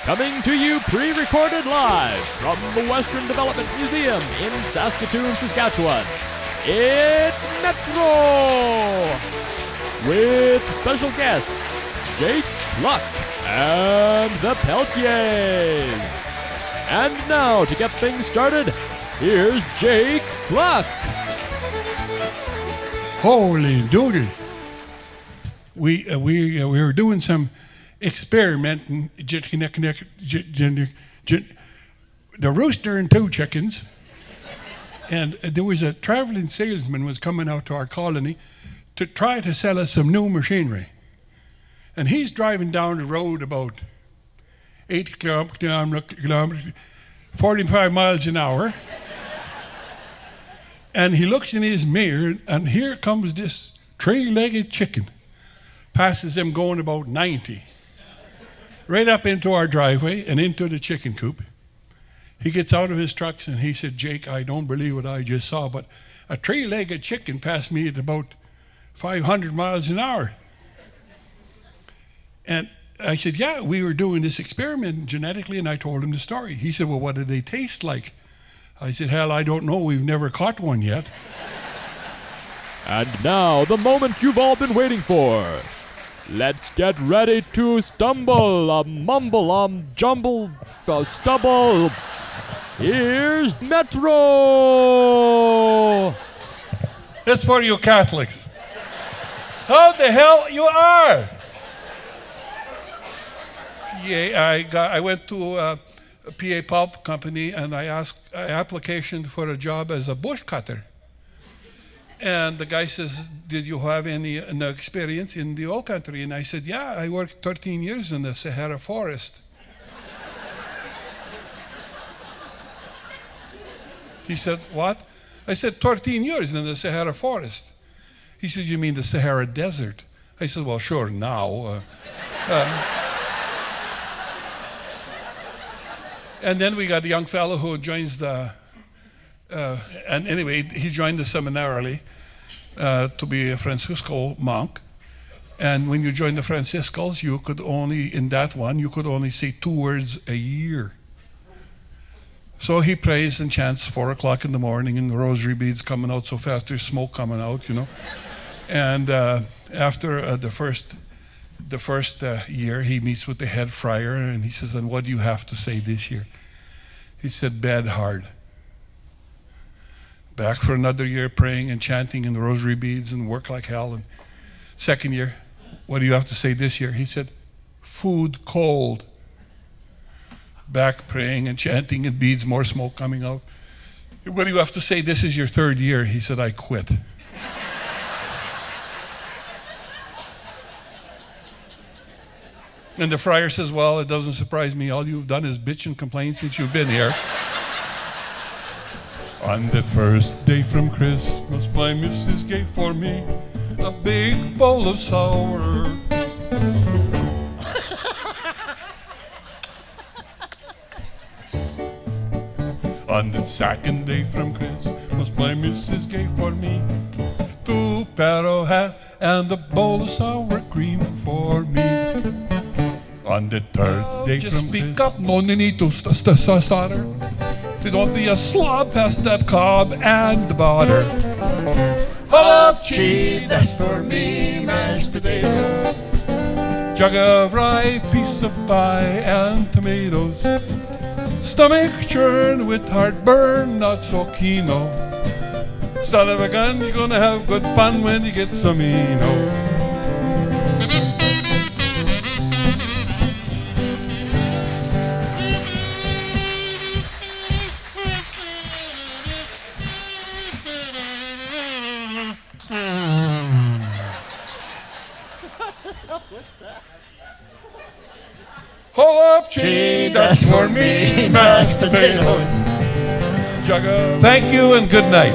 Coming to you pre-recorded live from the Western Development Museum in Saskatoon, Saskatchewan. It's Metro! With special guests, Jake Kluck and the Pelletiers. And now, to get things started, here's Jake Kluck. Holy doodle. We were doing some experimenting. The rooster and two chickens. And there was a traveling salesman was coming out to our colony to try to sell us some new machinery. And he's driving down the road about 80 kilometers, 45 miles an hour. And he looks in his mirror, and here comes this three-legged chicken. Passes him going about 90. Right up into our driveway and into the chicken coop. He gets out of his trucks and he said, "Jake, I don't believe what I just saw, but a three-legged chicken passed me at about 500 miles an hour." And I said, "Yeah, we were doing this experiment genetically," and I told him the story. He said, "Well, what did they taste like?" I said, "Hell, I don't know. We've never caught one yet." And now, the moment you've all been waiting for. Let's get ready to stumble, mumble, jumble, stubble. Here's Metro! That's for you Catholics. How the hell you are? Yeah, I went to a PA pulp company and I asked an application for a job as a bush cutter. And the guy says, "Did you have any experience in the oil country?" And I said, "Yeah, I worked 13 years in the Sahara forest." He said, "What?" I said, 13 years in the Sahara forest. He said, "You mean the Sahara desert?" I said, "Well, sure, now." And then we got a young fellow who joins the, and anyway, he joined the seminarily to be a Francisco monk. And when you join the Franciscans, you could only say 2 words a year. So he prays and chants 4 o'clock in the morning, and the rosary beads coming out so fast there's smoke coming out, you know. And after the first year, he meets with the head friar, and he says, "And what do you have to say this year?" He said, "Bed hard." Back for another year, praying and chanting and the rosary beads and work like hell. And second year, "What do you have to say this year?" He said, "Food cold." Back praying and chanting and beads, more smoke coming out. "What do you have to say? This is your third year." He said, "I quit." And the friar says, "Well, it doesn't surprise me. All you've done is bitch and complain since you've been here." "On the first day from Christmas, my missus gave for me a big bowl of sour." "On the second day from Christmas, my missus gave for me 2 pair of hat and a bowl of sour cream for me. On the third day from speak up, no need to stutter. Don't be a slob past that cob and the butter. Hold up, cheese, that's for me, mashed potatoes. Jug of rye, piece of pie, and tomatoes. Stomach churn with heartburn, not so keen-o. Son of a gun, you're gonna have good fun when you get some Eno." Hold up, cheese, that's for me, mashed potatoes. Thank you and good night.